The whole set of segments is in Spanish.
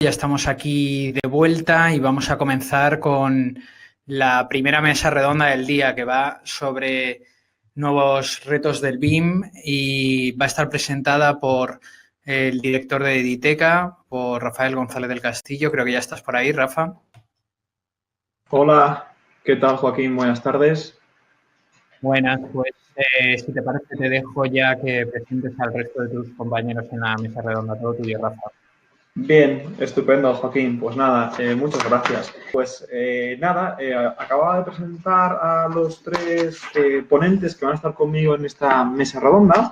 Ya estamos aquí de vuelta y vamos a comenzar con la primera mesa redonda del día, que va sobre nuevos retos del BIM y va a estar presentada por el director de Editeca, por Rafael González del Castillo. Creo que ya estás por ahí, Rafa. Hola, ¿qué tal, Joaquín? Buenas tardes. Buenas, pues si te parece te dejo ya que presentes al resto de tus compañeros en la mesa redonda. Todo tuyo, Rafa. Bien, estupendo, Joaquín. Pues nada, muchas gracias. Pues nada, acababa de presentar a los tres ponentes que van a estar conmigo en esta mesa redonda.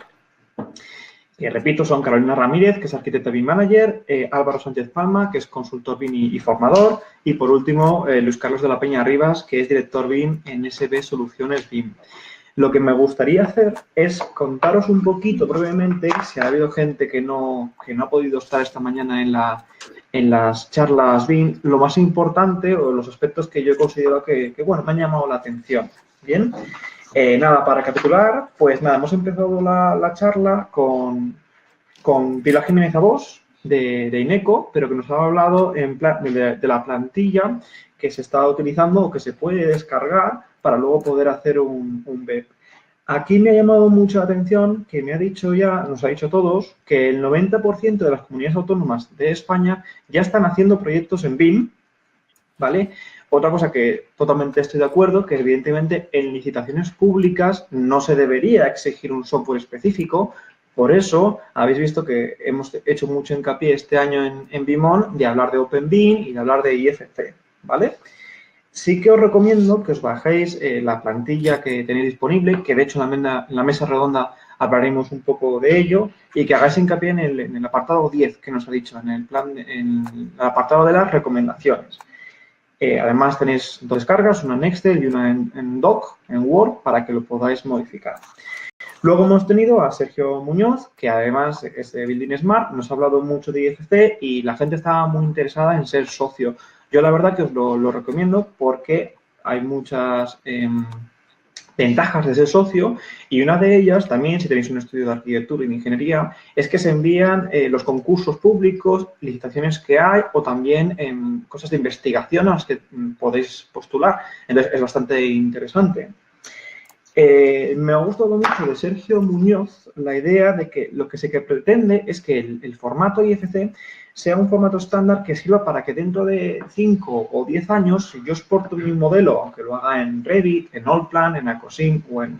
Que repito, son Carolina Ramírez, que es arquitecta BIM Manager, Álvaro Sánchez Palma, que es consultor BIM y formador, y por último, Luis Carlos de la Peña Rivas, que es director BIM en SB Soluciones BIM. Lo que me gustaría hacer es contaros un poquito brevemente, si ha habido gente que no ha podido estar esta mañana en las charlas BIM, lo más importante o los aspectos que yo considero que bueno, me han llamado la atención. Bien, nada, para recapitular, pues nada, hemos empezado la charla con Pilar Jiménez Abós de INECO, pero que nos ha hablado de la plantilla que se está utilizando o que se puede descargar para luego poder hacer un web. Aquí me ha llamado mucho la atención que me ha dicho ya, nos ha dicho a todos, que el 90% de las comunidades autónomas de España ya están haciendo proyectos en BIM, ¿vale? Otra cosa que totalmente estoy de acuerdo, que evidentemente en licitaciones públicas no se debería exigir un software específico. Por eso habéis visto que hemos hecho mucho hincapié este año en BIMON de hablar de OpenBIM y de hablar de IFC, ¿vale? Sí que os recomiendo que os bajéis la plantilla que tenéis disponible, que de hecho en la mesa redonda hablaremos un poco de ello, y que hagáis hincapié en el apartado 10 que nos ha dicho, en el apartado de las recomendaciones. Además tenéis dos descargas, una en Excel y una en Doc, en Word, para que lo podáis modificar. Luego hemos tenido a Sergio Muñoz, que además es de Building Smart, nos ha hablado mucho de IFC y la gente estaba muy interesada en ser socio. Yo la verdad que os lo recomiendo porque hay muchas ventajas de ser socio, y una de ellas también, si tenéis un estudio de arquitectura y de ingeniería, es que se envían los concursos públicos, licitaciones que hay o también cosas de investigación a las que podéis postular. Entonces es bastante interesante. Me ha gustado mucho de Sergio Muñoz la idea de que lo que se pretende es que el formato IFC sea un formato estándar que sirva para que dentro de 5 o 10 años, si yo exporto mi modelo, aunque lo haga en Revit, en Allplan, en Acosim o en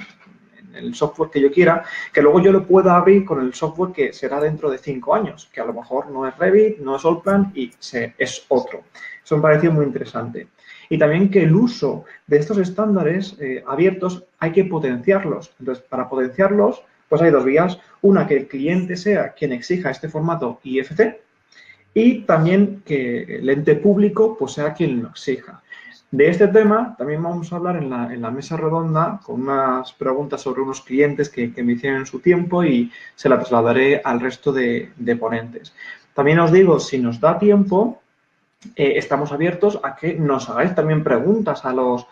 el software que yo quiera, que luego yo lo pueda abrir con el software que será dentro de 5 años, que a lo mejor no es Revit, no es Allplan y es otro. Eso me pareció muy interesante. Y también que el uso de estos estándares abiertos hay que potenciarlos. Entonces, para potenciarlos, pues hay dos vías. Una, que el cliente sea quien exija este formato IFC, y también que el ente público pues sea quien lo exija. De este tema también vamos a hablar en la mesa redonda con unas preguntas sobre unos clientes que me hicieron en su tiempo, y se la trasladaré al resto de ponentes. También os digo, si nos da tiempo, estamos abiertos a que nos hagáis también preguntas a los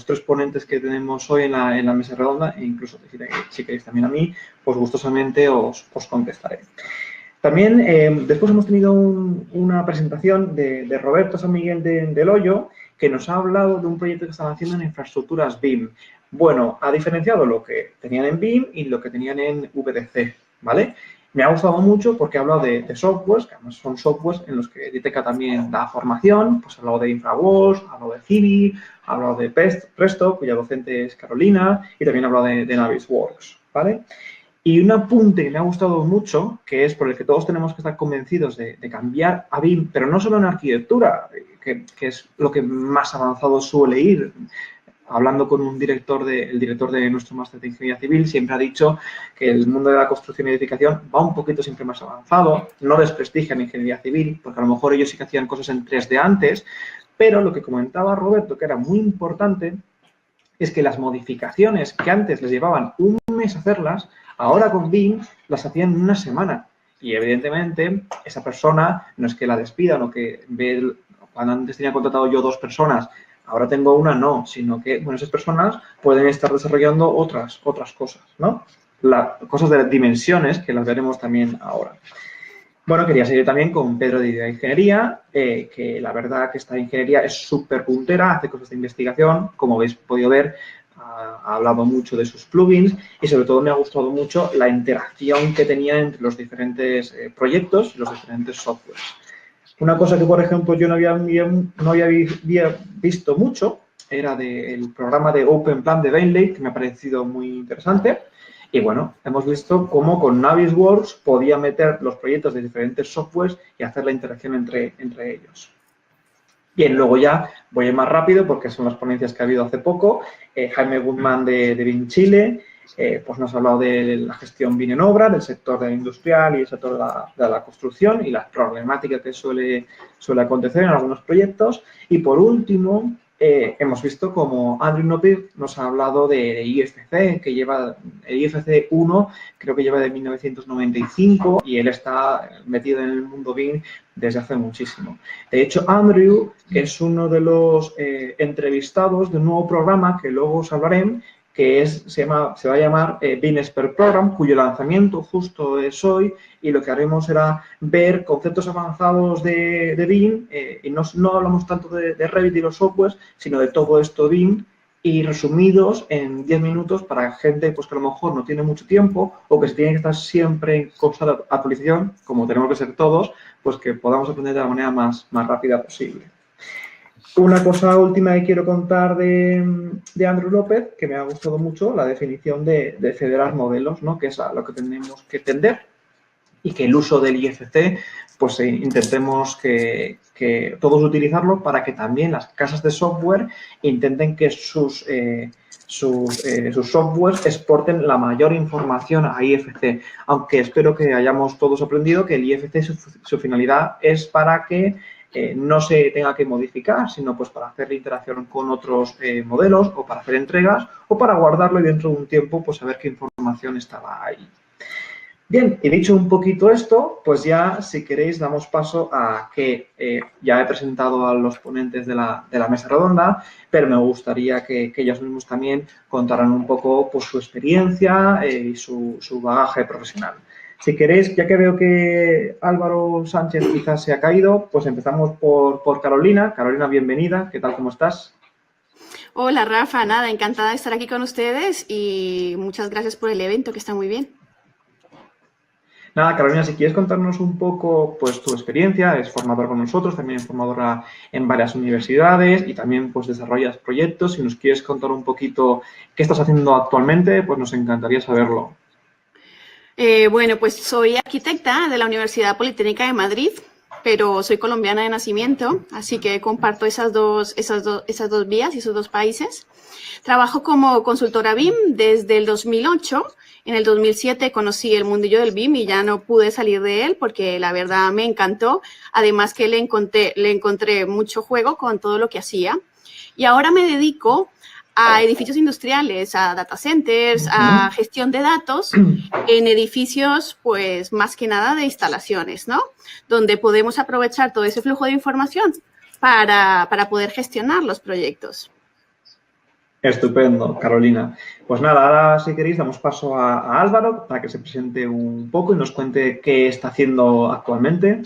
tres ponentes que tenemos hoy en la mesa redonda, e incluso si queréis también a mí, pues gustosamente os contestaré. También después hemos tenido una presentación de Roberto San Miguel del Hoyo, que nos ha hablado de un proyecto que están haciendo en infraestructuras BIM. Bueno, ha diferenciado lo que tenían en BIM y lo que tenían en VDC, ¿vale? Me ha gustado mucho porque ha hablado de softwares, que además son softwares en los que Editeca también da formación. Pues ha hablado de InfraWorks, ha hablado de Civi, ha hablado de Presto, cuya docente es Carolina, y también ha hablado de Navisworks, ¿vale? Y un apunte que me ha gustado mucho, que es por el que todos tenemos que estar convencidos de cambiar a BIM, pero no solo en arquitectura, que es lo que más avanzado suele ir. Hablando con el director de nuestro máster de Ingeniería Civil, siempre ha dicho que el mundo de la construcción y edificación va un poquito siempre más avanzado, no desprestigia la Ingeniería Civil, porque a lo mejor ellos sí que hacían cosas en 3D antes, pero lo que comentaba Roberto, que era muy importante, es que las modificaciones que antes les llevaban un mes hacerlas, ahora con BIM las hacían en una semana. Y evidentemente esa persona no es que la despidan o que cuando antes tenía contratado yo 2 personas, ahora tengo una, no, sino que bueno, esas personas pueden estar desarrollando otras cosas, ¿no? Cosas de dimensiones que las veremos también ahora. Bueno, quería seguir también con Pedro de Idea Ingeniería, que la verdad que esta ingeniería es súper puntera, hace cosas de investigación, como habéis podido ver, ha hablado mucho de sus plugins y sobre todo me ha gustado mucho la interacción que tenía entre los diferentes proyectos y los diferentes softwares. Una cosa que, por ejemplo, yo no había visto mucho era del programa de Open Plan de Bainlake, que me ha parecido muy interesante. Y bueno, hemos visto cómo con Navisworks podía meter los proyectos de diferentes softwares y hacer la interacción entre ellos. Bien, luego ya voy a ir más rápido porque son las ponencias que ha habido hace poco. Jaime Guzmán de BIM Chile, pues nos ha hablado de la gestión BIM en obra, del sector del industrial y el sector de la construcción y las problemáticas que suele acontecer en algunos proyectos. Y por último, hemos visto como Andrew Noppert nos ha hablado de IFC, que lleva el IFC 1, creo que lleva de 1995 y él está metido en el mundo BIM desde hace muchísimo. De hecho, Andrew es uno de los entrevistados de un nuevo programa que luego os hablaré, que se va a llamar BIM Expert Program, cuyo lanzamiento justo es hoy, y lo que haremos será ver conceptos avanzados de BIM, y no hablamos tanto de Revit y los softwares, sino de todo esto BIM, y resumidos en 10 minutos para gente pues, que a lo mejor no tiene mucho tiempo o que se tiene que estar siempre en constante actualización, como tenemos que ser todos, pues que podamos aprender de la manera más rápida posible. Una cosa última que quiero contar de Andrew López, que me ha gustado mucho, la definición de federar modelos, ¿no? Que es a lo que tenemos que tender y que el uso del IFC, pues intentemos que todos utilizarlo para que también las casas de software intenten que sus softwares exporten la mayor información a IFC, aunque espero que hayamos todos aprendido que el IFC, su finalidad es para que no se tenga que modificar, sino pues para hacer la interacción con otros modelos o para hacer entregas o para guardarlo y dentro de un tiempo pues saber qué información estaba ahí. Bien, y dicho un poquito esto, pues ya, si queréis, damos paso a que ya he presentado a los ponentes de la mesa redonda, pero me gustaría que ellos mismos también contaran un poco pues, su experiencia y su bagaje profesional. Si queréis, ya que veo que Álvaro Sánchez quizás se ha caído, pues empezamos por Carolina. Carolina, bienvenida. ¿Qué tal? ¿Cómo estás? Hola, Rafa. Nada, encantada de estar aquí con ustedes y muchas gracias por el evento, que está muy bien. Nada, Carolina, si quieres contarnos un poco pues tu experiencia, es formadora con nosotros, también es formadora en varias universidades y también pues desarrollas proyectos. Si nos quieres contar un poquito qué estás haciendo actualmente, pues nos encantaría saberlo. Bueno, pues soy arquitecta de la Universidad Politécnica de Madrid, pero soy colombiana de nacimiento, así que comparto esas dos vías y esos dos países. Trabajo como consultora BIM desde el 2008. En el 2007 conocí el mundillo del BIM y ya no pude salir de él porque la verdad me encantó. Además que le encontré mucho juego con todo lo que hacía. Y ahora me dedico a edificios industriales, a data centers, a gestión de datos en edificios, pues más que nada de instalaciones, ¿no? Donde podemos aprovechar todo ese flujo de información para poder gestionar los proyectos. Estupendo, Carolina. Pues nada, ahora si queréis damos paso a Álvaro para que se presente un poco y nos cuente qué está haciendo actualmente.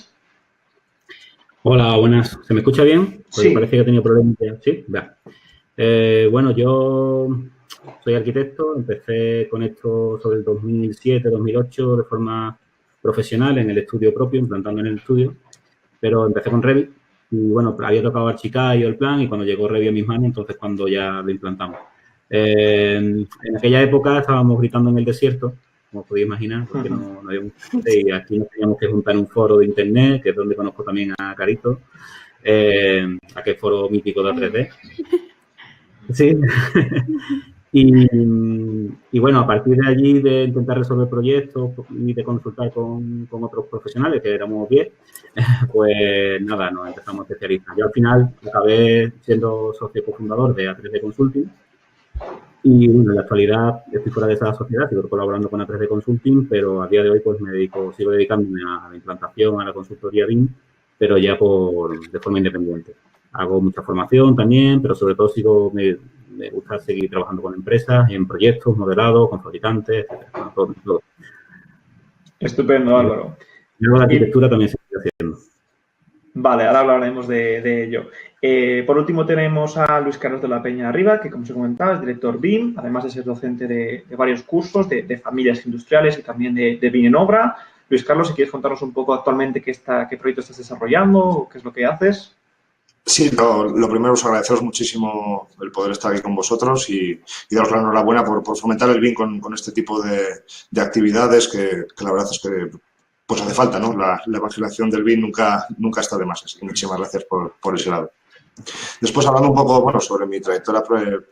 Hola, buenas. ¿Se me escucha bien? Porque Sí. parece que he tenido problemas. ¿Sí? Ya. Bueno, yo soy arquitecto. Empecé con esto sobre el 2007, 2008 de forma profesional en el estudio propio, implantando en el estudio. Pero empecé con Revit y, bueno, había tocado Archicad y el plan y cuando llegó Revit a mis manos, entonces cuando ya lo implantamos. En aquella época estábamos gritando en el desierto, como os podéis imaginar, porque no había mucha gente y aquí nos teníamos que juntar en un foro de internet, que es donde conozco también a Carito, aquel foro mítico de 3D. Sí. Y bueno, a partir de allí de intentar resolver proyectos y de consultar con otros profesionales, que éramos 10, pues nada, nos empezamos a especializar. Yo al final acabé siendo socio cofundador de A3D Consulting y bueno, en la actualidad estoy fuera de esa sociedad, sigo colaborando con A3D Consulting, pero a día de hoy pues sigo dedicándome a la implantación, a la consultoría BIM, pero ya de forma independiente. Hago mucha formación también, pero sobre todo me gusta seguir trabajando con empresas, en proyectos, modelados, con fabricantes, etcétera, todo. Estupendo, Álvaro. Luego la arquitectura también se está haciendo. Vale, ahora hablaremos de ello. Por último tenemos a Luis Carlos de la Peña Arriba, que como os he comentado es director BIM, además de ser docente de varios cursos de familias industriales y también de BIM en obra. Luis Carlos, si quieres contarnos un poco actualmente qué proyecto estás desarrollando o qué es lo que haces. Sí, lo primero es agradeceros muchísimo el poder estar aquí con vosotros y daros la enhorabuena por fomentar el BIM con este tipo de actividades que la verdad es que pues hace falta, ¿no? La evangelización del BIM nunca está de más, así que muchísimas gracias por ese lado. Después, hablando un poco, bueno, sobre mi trayectoria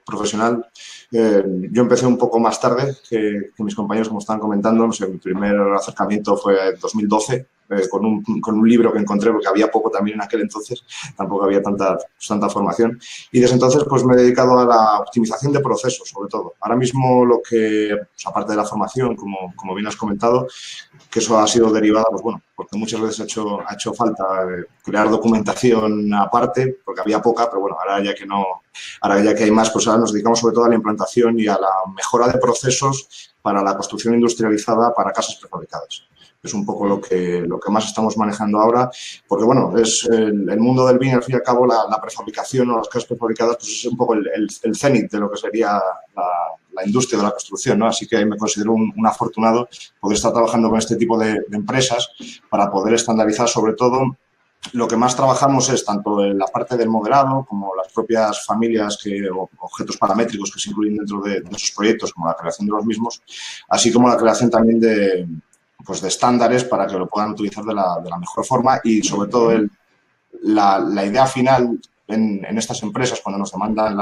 profesional, yo empecé un poco más tarde que mis compañeros, como estaban comentando. No sé, mi primer acercamiento fue en 2012, con un libro que encontré, porque había poco también en aquel entonces, tampoco había tanta formación. Y desde entonces, pues me he dedicado a la optimización de procesos, sobre todo. Ahora mismo lo que, pues, aparte de la formación, como bien has comentado, que eso ha sido derivada, pues bueno, porque muchas veces ha hecho falta crear documentación aparte, porque había poca, pero bueno, ahora ya que hay más, pues ahora nos dedicamos sobre todo a la implantación y a la mejora de procesos para la construcción industrializada para casas prefabricadas. Es un poco lo que más estamos manejando ahora, porque bueno, es el mundo del BIM, al fin y al cabo, la prefabricación o las casas prefabricadas, pues es un poco el cenit de lo que sería la industria de la construcción, ¿no? Así que me considero un afortunado poder estar trabajando con este tipo de empresas para poder estandarizar. Sobre todo, lo que más trabajamos es tanto en la parte del modelado como las propias familias o objetos paramétricos que se incluyen dentro de esos proyectos, como la creación de los mismos, así como la creación también de estándares para que lo puedan utilizar de la mejor forma. Y sobre todo la idea final en estas empresas, cuando nos demandan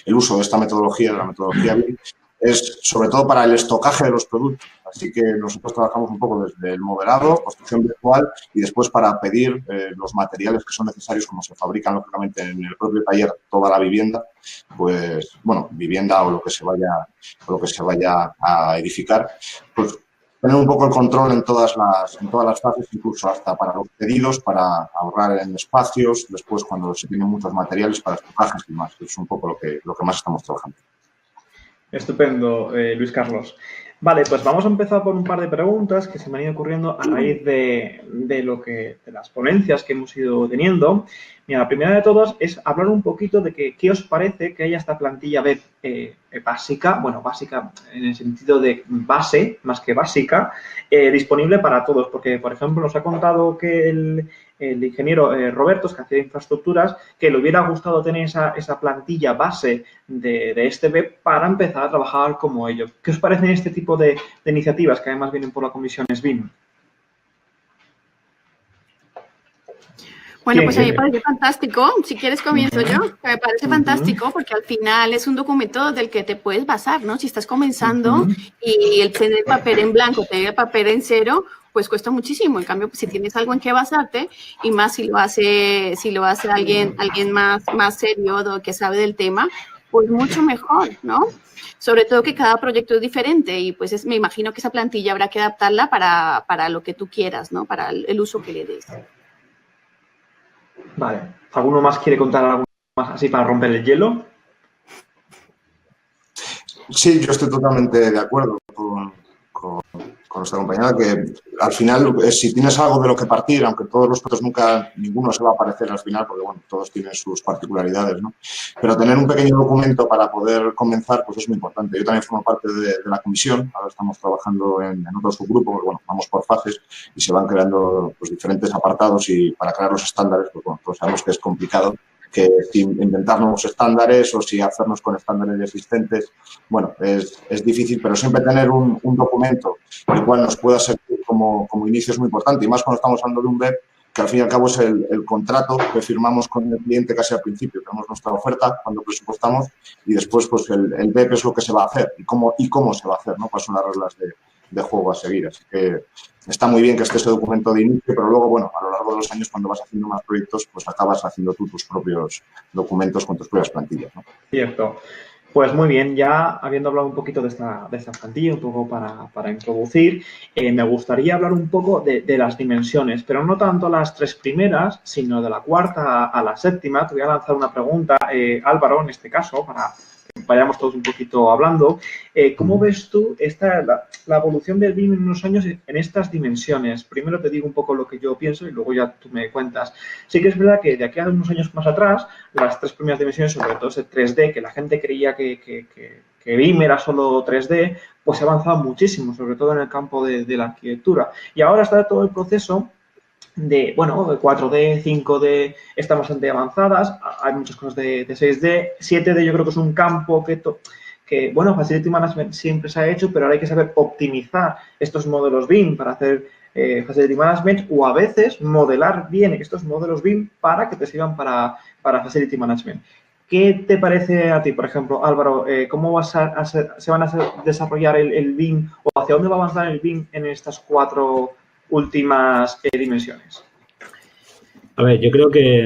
el uso de esta metodología, de la metodología BIM, es sobre todo para el estocaje de los productos. Así que nosotros trabajamos un poco desde el modelado, construcción virtual, y después para pedir los materiales que son necesarios, como se fabrican lógicamente en el propio taller toda la vivienda, pues bueno, vivienda o lo que se vaya a edificar, pues tener un poco el control en todas las fases, incluso hasta para los pedidos, para ahorrar en espacios, después cuando se tienen muchos materiales para estocajes y más. Es un poco lo que más estamos trabajando. Estupendo, Luis Carlos. Vale, pues vamos a empezar por un par de preguntas que se me han ido ocurriendo a raíz de las ponencias que hemos ido teniendo. Mira, la primera de todas es hablar un poquito de qué os parece que haya esta plantilla web básica, bueno, básica en el sentido de base, más que básica, disponible para todos. Porque, por ejemplo, nos ha contado que el ingeniero Roberto, que hacía infraestructuras, que le hubiera gustado tener esa plantilla base de este web para empezar a trabajar como ello. ¿Qué os parecen este tipo de iniciativas que además vienen por la comisión SBIM? Bueno, pues a mí me parece fantástico. Si quieres comienzo yo. Me parece fantástico porque al final es un documento del que te puedes basar, ¿no? Si estás comenzando y el tener el papel en blanco, tener el papel en cero, pues cuesta muchísimo. En cambio, pues, si tienes algo en que basarte, y más si lo hace alguien más serio, que sabe del tema, pues mucho mejor, ¿no? Sobre todo que cada proyecto es diferente y pues me imagino que esa plantilla habrá que adaptarla para lo que tú quieras, ¿no? Para el uso que le des. Vale. ¿Alguno más quiere contar algo más así para romper el hielo? Sí, yo estoy totalmente de acuerdo con nuestra compañera, que al final, si tienes algo de lo que partir, aunque todos los proyectos ninguno se va a parecer al final, porque bueno, todos tienen sus particularidades, ¿no? Pero tener un pequeño documento para poder comenzar, pues es muy importante. Yo también formo parte de la comisión, ahora estamos trabajando en otro subgrupo, porque bueno, vamos por fases y se van creando pues diferentes apartados, y para crear los estándares, pues bueno, todos sabemos que es complicado, que si inventar nuevos estándares o si hacernos con estándares existentes, bueno, es difícil, pero siempre tener un documento el cual nos pueda servir como inicio es muy importante, y más cuando estamos hablando de un web, que al fin y al cabo es el contrato que firmamos con el cliente casi al principio. Tenemos nuestra oferta cuando presupuestamos y después pues el web es lo que se va a hacer y cómo se va a hacer, ¿no? Cuáles son las reglas de juego a seguir. Así que está muy bien que esté ese documento de inicio, pero luego, bueno, a lo largo de los años, cuando vas haciendo más proyectos, pues acabas haciendo tú tus propios documentos con tus propias plantillas, ¿no? Cierto. Pues muy bien, ya habiendo hablado un poquito de esta plantilla, un poco para introducir, me gustaría hablar un poco de las dimensiones, pero no tanto las tres primeras, sino de la cuarta a la séptima. Te voy a lanzar una pregunta, Álvaro, en este caso, para que vayamos todos un poquito hablando. ¿Cómo ves tú la evolución del BIM en unos años en estas dimensiones? Primero te digo un poco lo que yo pienso y luego ya tú me cuentas. Sí que es verdad que de aquí a unos años más atrás, las 3 primeras dimensiones, sobre todo ese 3D, que la gente creía que BIM era solo 3D, pues se ha avanzado muchísimo, sobre todo en el campo de la arquitectura. Y ahora está todo el proceso de 4D, 5D, están bastante avanzadas, hay muchas cosas de 6D, 7D yo creo que es un campo que Facility Management siempre se ha hecho, pero ahora hay que saber optimizar estos modelos BIM para hacer Facility Management o a veces modelar bien estos modelos BIM para que te sirvan para Facility Management. ¿Qué te parece a ti, por ejemplo, Álvaro? ¿Cómo se van a desarrollar el BIM o hacia dónde va a avanzar el BIM en estas 4 últimas dimensiones? A ver, yo creo que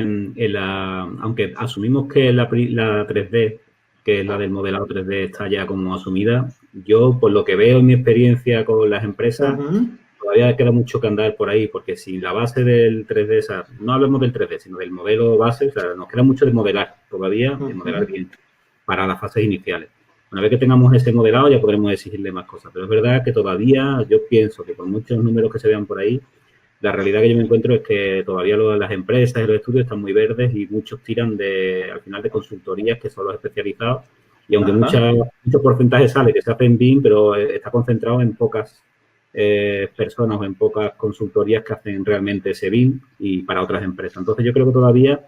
aunque asumimos que la 3D, que es la del modelado 3D, está ya como asumida, yo por lo que veo en mi experiencia con las empresas, todavía queda mucho que andar por ahí, porque si la base del 3D, o sea, no hablemos del 3D, sino del modelo base, o sea, nos queda mucho de modelar todavía, de modelar bien para las fases iniciales. Una vez que tengamos ese modelado ya podremos exigirle más cosas, pero es verdad que todavía yo pienso que con muchos números que se vean por ahí, la realidad que yo me encuentro es que todavía las empresas y los estudios están muy verdes y muchos tiran al final de consultorías que son los especializados y aunque mucho porcentaje sale que se hace en BIM, pero está concentrado en pocas personas o en pocas consultorías que hacen realmente ese BIM y para otras empresas. Entonces yo creo que todavía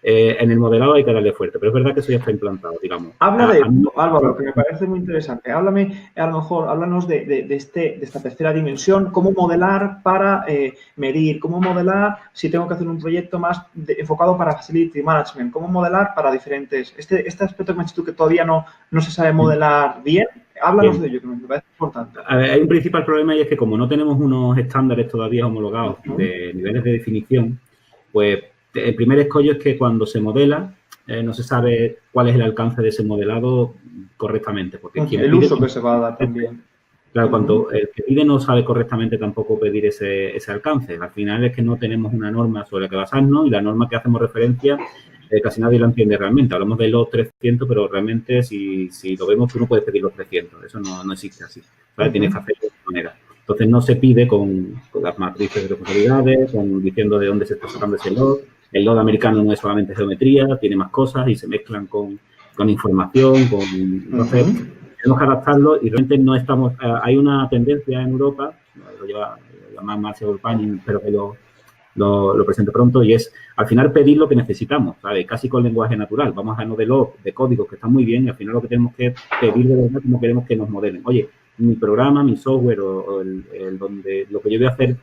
en el modelado hay que darle fuerte, pero es verdad que eso ya está implantado, digamos. Álvaro, que me parece muy interesante. Háblanos de esta tercera dimensión, cómo modelar para medir, cómo modelar si tengo que hacer un proyecto más enfocado para Facility Management, cómo modelar para diferentes... Este aspecto que me has dicho tú que todavía no se sabe modelar bien, háblanos de ello, que me parece importante. A ver, hay un principal problema y es que como no tenemos unos estándares todavía homologados de niveles de definición, pues el primer escollo es que cuando se modela no se sabe cuál es el alcance de ese modelado correctamente. Porque el uso que se va a dar también. Claro, cuando el que pide no sabe correctamente tampoco pedir ese alcance. Al final es que no tenemos una norma sobre la que basarnos y la norma que hacemos referencia casi nadie la entiende realmente. Hablamos de los 300, pero realmente si lo vemos tú no puedes pedir los 300. Eso no existe así. ¿Vale? Tienes que hacerlo de otra manera. Entonces no se pide con las matrices de responsabilidades, diciendo de dónde se está sacando ese log. El log americano no es solamente geometría, tiene más cosas y se mezclan con información, entonces tenemos que adaptarlo y realmente no estamos... hay una tendencia en Europa, lo lleva más Marcia Urpani, espero que lo presente pronto, y es al final pedir lo que necesitamos, ¿sabes? Casi con lenguaje natural. Vamos a darnos de log, de códigos que están muy bien y al final lo que tenemos que pedir de verdad como queremos que nos modelen. Oye, mi programa, mi software donde lo que yo voy a hacer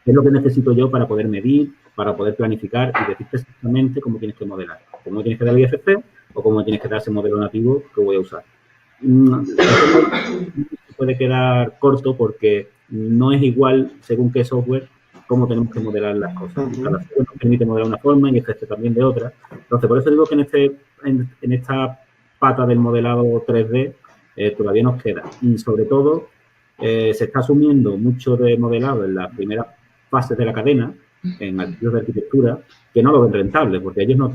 es lo que necesito yo para poder medir, para poder planificar y decirte exactamente cómo tienes que modelar. Cómo tienes que dar el IFC o cómo tienes que dar ese modelo nativo que voy a usar. Puede quedar corto porque no es igual según qué software cómo tenemos que modelar las cosas. Cada software nos permite modelar una forma y este también de otra. Entonces, por eso digo que en esta pata del modelado 3D todavía nos queda. Y sobre todo, se está asumiendo mucho de modelado en las primeras fases de la cadena, en arquitectos de arquitectura, que no lo ven rentable, porque ellos no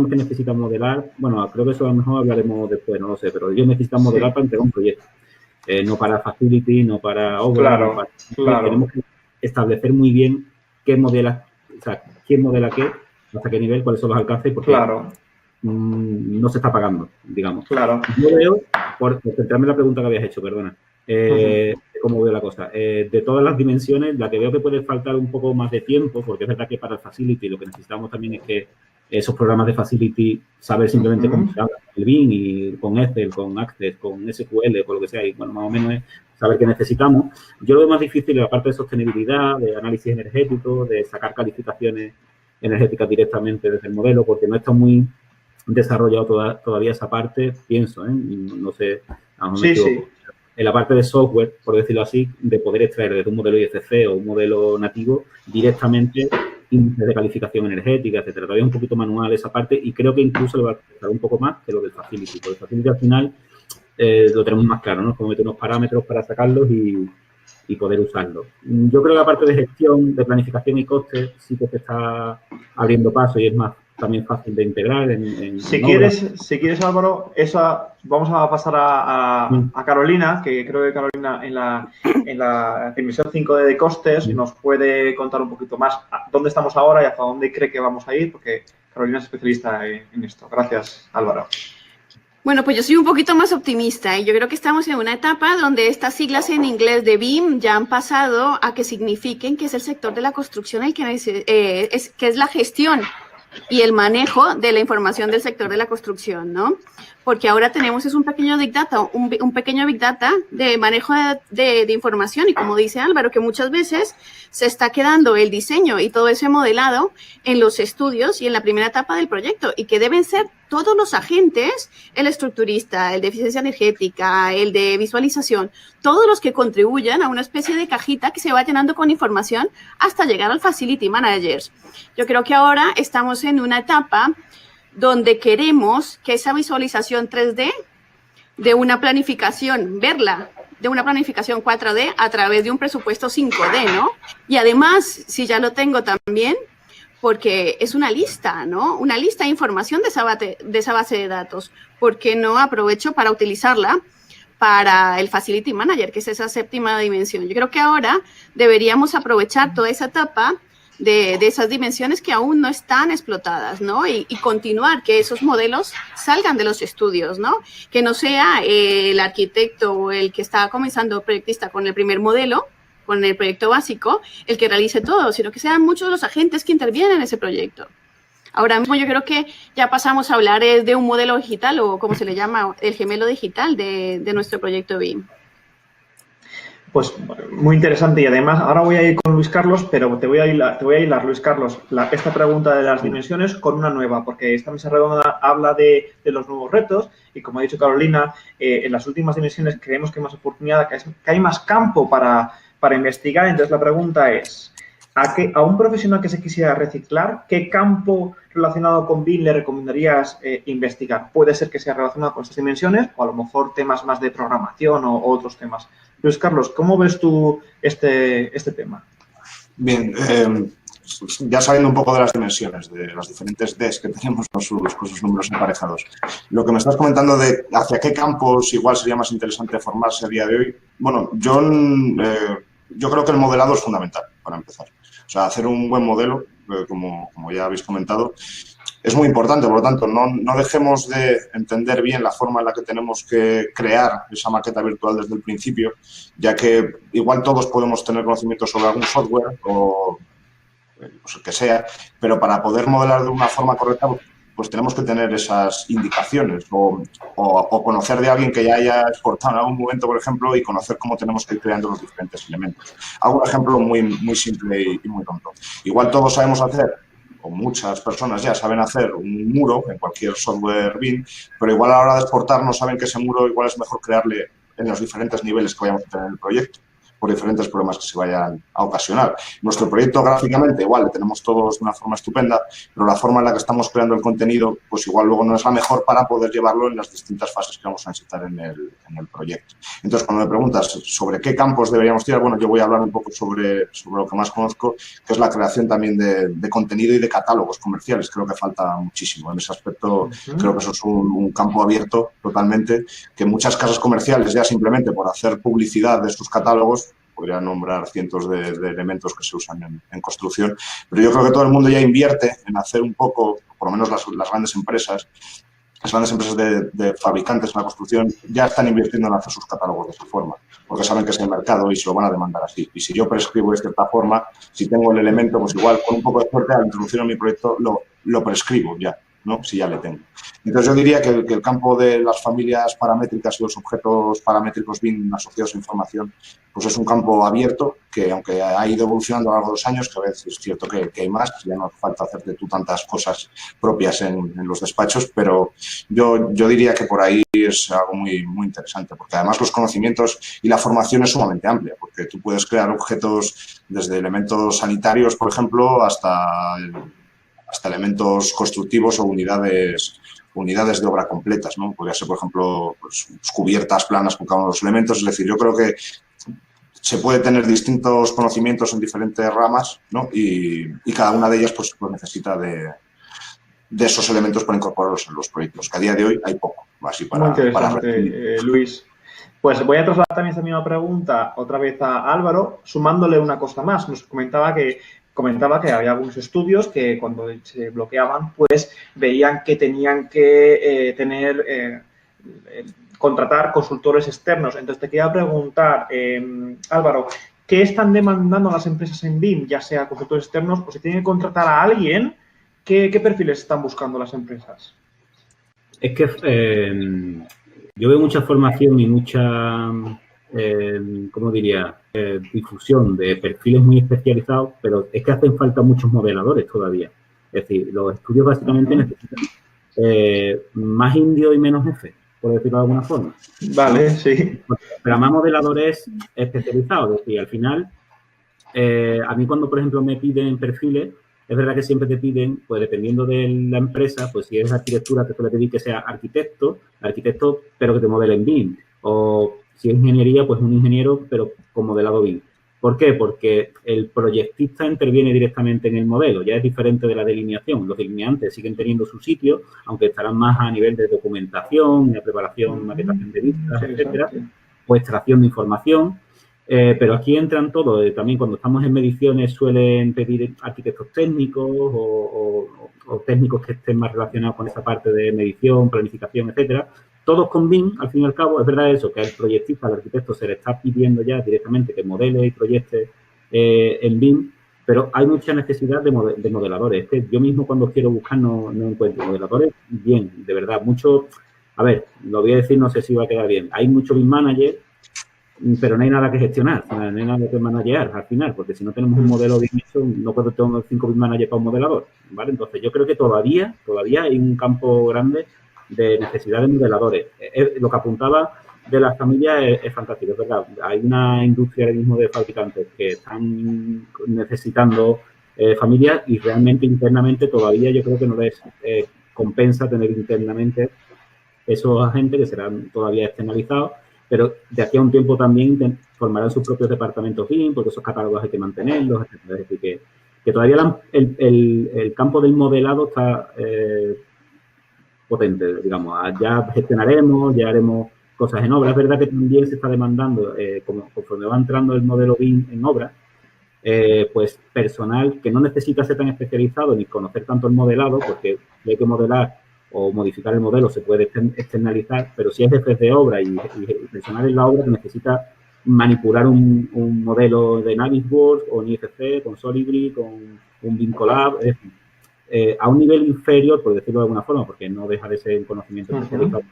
necesitan modelar, bueno, creo que eso a lo mejor hablaremos después, no lo sé, pero ellos necesitan modelar para entregar un proyecto, no para facility, no para obra, claro. Tenemos que establecer muy bien qué modela, o sea, quién modela qué, hasta qué nivel, cuáles son los alcances, porque no se está pagando, digamos. Claro. Yo veo, por centrarme en la pregunta que habías hecho, perdona, cómo veo la cosa. De todas las dimensiones, la que veo que puede faltar un poco más de tiempo, porque es verdad que para el Facility lo que necesitamos también es que esos programas de Facility, saber simplemente cómo se habla con el BIM y con Excel, con Access, con SQL, con lo que sea, y bueno, más o menos es saber qué necesitamos. Yo lo veo más difícil la parte de sostenibilidad, de análisis energético, de sacar calificaciones energéticas directamente desde el modelo, porque no está muy desarrollado todavía esa parte, pienso, no sé, a lo mejor me equivoco. En la parte de software, por decirlo así, de poder extraer desde un modelo IFC o un modelo nativo directamente índices de calificación energética, etcétera. Todavía es un poquito manual esa parte y creo que incluso le va a costar un poco más que lo del Facility. Porque el Facility al final lo tenemos más claro, ¿no? Como meter unos parámetros para sacarlos y poder usarlos. Yo creo que la parte de gestión, de planificación y costes sí que se está abriendo paso y es más también fácil de integrar en Si obras. quieres, Álvaro, vamos a pasar a Carolina, que creo que Carolina en la emisión 5D de costes nos puede contar un poquito más dónde estamos ahora y hasta dónde cree que vamos a ir, porque Carolina es especialista en esto. Gracias, Álvaro. Bueno, pues yo soy un poquito más optimista y yo creo que estamos en una etapa donde estas siglas en inglés de BIM ya han pasado a que signifiquen que es el sector de la construcción el que es la gestión y el manejo de la información del sector de la construcción, ¿no? Porque ahora tenemos un pequeño Big Data, un pequeño Big Data de manejo de información y como dice Álvaro, que muchas veces se está quedando el diseño y todo ese modelado en los estudios y en la primera etapa del proyecto y que deben ser todos los agentes, el estructurista, el de eficiencia energética, el de visualización, todos los que contribuyan a una especie de cajita que se va llenando con información hasta llegar al Facility Managers. Yo creo que ahora estamos en una etapa donde queremos que esa visualización 3D de una planificación, verla de una planificación 4D a través de un presupuesto 5D, ¿no? Y además, si ya lo tengo también, porque es una lista, ¿no? Una lista de información de esa base de datos. ¿Por qué no aprovecho para utilizarla para el Facility Manager, que es esa séptima dimensión? Yo creo que ahora deberíamos aprovechar toda esa etapa de esas dimensiones que aún no están explotadas, ¿no? Y continuar, que esos modelos salgan de los estudios, ¿no? Que no sea el arquitecto o el que está comenzando proyectista con el primer modelo, con el proyecto básico, el que realice todo, sino que sean muchos los agentes que intervienen en ese proyecto. Ahora mismo yo creo que ya pasamos a hablar de un modelo digital o como se le llama, el gemelo digital de nuestro proyecto BIM. Pues muy interesante y además ahora voy a ir con Luis Carlos, pero te voy a hilar, Luis Carlos, esta pregunta de las dimensiones con una nueva, porque esta mesa redonda habla de los nuevos retos y como ha dicho Carolina, en las últimas dimensiones creemos que hay más oportunidad, que hay más campo para investigar. Entonces la pregunta es, a un profesional que se quisiera reciclar, ¿qué campo relacionado con BIM le recomendarías investigar? Puede ser que sea relacionado con estas dimensiones o a lo mejor temas más de programación o otros temas. Luis Carlos, ¿cómo ves tú este tema? Bien, ya sabiendo un poco de las dimensiones, de las diferentes Ds que tenemos con sus números emparejados, lo que me estás comentando de hacia qué campos igual sería más interesante formarse a día de hoy, bueno, yo creo que el modelado es fundamental para empezar. O sea, hacer un buen modelo, como ya habéis comentado, es muy importante. Por lo tanto, no dejemos de entender bien la forma en la que tenemos que crear esa maqueta virtual desde el principio, ya que igual todos podemos tener conocimiento sobre algún software o pues, el que sea, pero para poder modelar de una forma correcta, pues tenemos que tener esas indicaciones o conocer de alguien que ya haya exportado en algún momento, por ejemplo, y conocer cómo tenemos que ir creando los diferentes elementos. Hago un ejemplo muy simple y muy tonto. Igual todos sabemos hacer, o muchas personas ya saben hacer un muro en cualquier software BIM, pero igual a la hora de exportar no saben que ese muro igual es mejor crearle en los diferentes niveles que vayamos a tener en el proyecto, por diferentes problemas que se vayan a ocasionar. Nuestro proyecto gráficamente igual le tenemos todos de una forma estupenda, pero la forma en la que estamos creando el contenido pues igual luego no es la mejor para poder llevarlo en las distintas fases que vamos a necesitar en el proyecto. Entonces, cuando me preguntas sobre qué campos deberíamos tirar, bueno, yo voy a hablar un poco sobre lo que más conozco, que es la creación también de contenido y de catálogos comerciales. Creo que falta muchísimo. En ese aspecto creo que eso es un campo abierto totalmente, que muchas casas comerciales ya simplemente por hacer publicidad de sus catálogos podría nombrar cientos de elementos que se usan en construcción, pero yo creo que todo el mundo ya invierte en hacer un poco, por lo menos las grandes empresas, de fabricantes en la construcción ya están invirtiendo en hacer sus catálogos de esa forma, porque saben que es el mercado y se lo van a demandar así. Y si yo prescribo de cierta forma, si tengo el elemento, pues igual con un poco de suerte al introducir en mi proyecto lo prescribo ya, ¿no? Si ya le tengo. Entonces yo diría que el campo de las familias paramétricas y los objetos paramétricos BIM asociados a información, pues es un campo abierto que aunque ha ido evolucionando a lo largo de los años, que a veces es cierto que hay más, ya no hace falta hacerte tú tantas cosas propias en los despachos, pero yo diría que por ahí es algo muy, muy interesante, porque además los conocimientos y la formación es sumamente amplia, porque tú puedes crear objetos desde elementos sanitarios, por ejemplo, hasta elementos constructivos o unidades de obra completas, ¿no? Podría ser, por ejemplo, pues, cubiertas planas con cada uno de los elementos. Es decir, yo creo que se puede tener distintos conocimientos en diferentes ramas, ¿no? Y cada una de ellas pues necesita de de esos elementos para incorporarlos en los proyectos, que a día de hoy hay poco. Así Muy interesante, Luis. Pues voy a trasladar también esta misma pregunta otra vez a Álvaro, sumándole una cosa más. Nos comentaba que había algunos estudios que cuando se bloqueaban, pues veían que tenían que contratar consultores externos. Entonces, te quería preguntar, Álvaro, ¿qué están demandando las empresas en BIM, ya sea consultores externos o si tienen que contratar a alguien? ¿Qué perfiles están buscando las empresas? Es que yo veo mucha formación y mucha, ¿cómo diría?, difusión de perfiles muy especializados, pero es que hacen falta muchos modeladores todavía. Es decir, los estudios básicamente necesitan más indio y menos jefe, por decirlo de alguna forma. Vale, sí. Pero más modeladores especializados. Es decir, al final, a mí cuando, por ejemplo, me piden perfiles, es verdad que siempre te piden, pues dependiendo de la empresa, pues si es arquitectura, te suele pedir que sea arquitecto, pero que te modele en BIM. O si es ingeniería, pues un ingeniero, pero con modelado BIM. ¿Por qué? Porque el proyectista interviene directamente en el modelo, ya es diferente de la delineación. Los delineantes siguen teniendo su sitio, aunque estarán más a nivel de documentación, de preparación, maquetación de vistas, etcétera, o extracción de información. Pero aquí entran todos, también cuando estamos en mediciones suelen pedir arquitectos técnicos o técnicos que estén más relacionados con esa parte de medición, planificación, etcétera. Todos con BIM, al fin y al cabo, es verdad eso, que al proyectista, al arquitecto se le está pidiendo ya directamente que modele y proyecte en BIM, pero hay mucha necesidad de modeladores. Es que yo mismo cuando quiero buscar no encuentro modeladores bien, de verdad, mucho. A ver, lo voy a decir, no sé si va a quedar bien. Hay mucho BIM manager, pero no hay nada que gestionar, no hay nada que managear al final, porque si no tenemos un modelo bien hecho, no puedo tener 5 BIM managers para un modelador, ¿vale? Entonces, yo creo que todavía hay un campo grande de necesidad de modeladores. Lo que apuntaba de las familias es fantástico, es verdad. Hay una industria ahora mismo de fabricantes que están necesitando familias y realmente internamente todavía yo creo que no les compensa tener internamente esos agentes que serán todavía externalizados, pero de aquí a un tiempo también formarán sus propios departamentos BIM, porque esos catálogos hay que mantenerlos, etc. Es decir, que todavía el campo del modelado está potente, digamos. Ya gestionaremos, ya haremos cosas en obra. Es verdad que también se está demandando, conforme va entrando el modelo BIM en obra, pues personal que no necesita ser tan especializado ni conocer tanto el modelado, porque hay que modelar o modificar el modelo se puede externalizar, pero si es jefe de obra y personal en la obra que necesita manipular un modelo de Navisworks o en IFC, con Solibri, con un BIM Collab, es decir, a un nivel inferior, por decirlo de alguna forma, porque no deja de ser un conocimiento especializado,